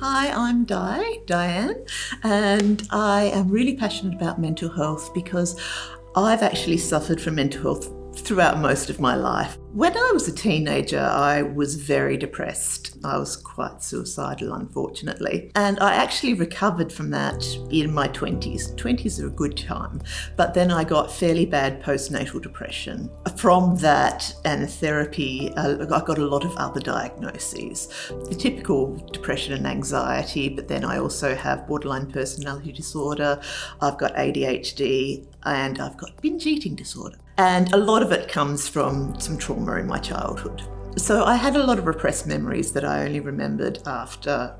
Hi, I'm Dianne, and I am really passionate about mental health because I've actually suffered from mental health throughout most of my life. When I was a teenager, I was very depressed. I was quite suicidal, unfortunately. And I actually recovered from that in my 20s. 20s are a good time. But then I got fairly bad postnatal depression. From that and therapy, I got a lot of other diagnoses. The typical depression and anxiety, but then I also have borderline personality disorder, I've got ADHD, and I've got binge eating disorder. And a lot of it comes from some trauma in my childhood. So I had a lot of repressed memories that I only remembered after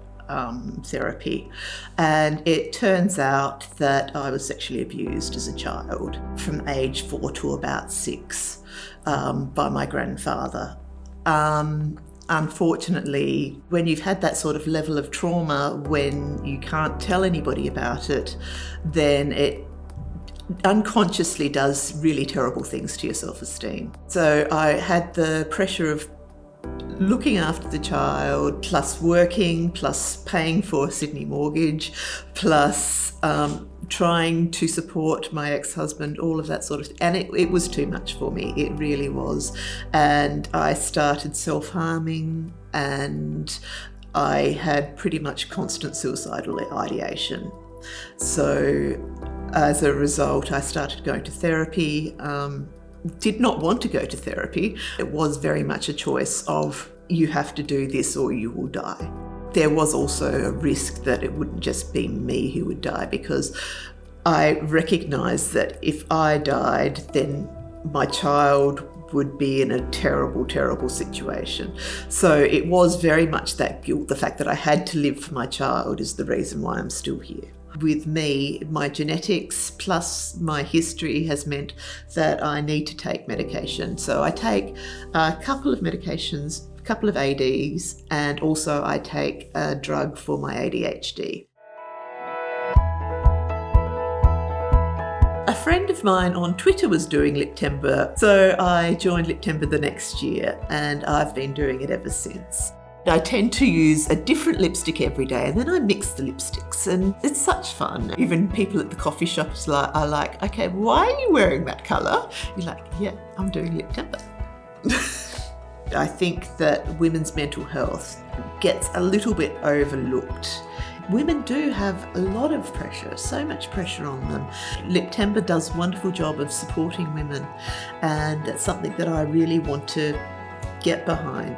therapy. And it turns out that I was sexually abused as a child from age 4 to about 6 by my grandfather. Unfortunately, when you've had that sort of level of trauma, when you can't tell anybody about it, then it unconsciously does really terrible things to your self-esteem. So I had the pressure of looking after the child, plus working, plus paying for a Sydney mortgage, plus trying to support my ex-husband, all of that sort of thing. And it was too much for me, it really was. And I started self-harming, and I had pretty much constant suicidal ideation. So as a result, I started going to therapy. Did not want to go to therapy. It was very much a choice of you have to do this or you will die. There was also a risk that it wouldn't just be me who would die, because I recognised that if I died, then my child would be in a terrible, terrible situation. So it was very much that guilt. The fact that I had to live for my child is the reason why I'm still here. With me, my genetics plus my history has meant that I need to take medication. So I take a couple of medications, a couple of ADs, and also I take a drug for my ADHD. A friend of mine on Twitter was doing Liptember, so I joined Liptember the next year, and I've been doing it ever since. I tend to use a different lipstick every day, and then I mix the lipsticks, and it's such fun. Even people at the coffee shops are like, okay, why are you wearing that colour? You're like, yeah, I'm doing Liptember. I think that women's mental health gets a little bit overlooked. Women do have a lot of pressure, so much pressure on them. Liptember does a wonderful job of supporting women, and it's something that I really want to get behind.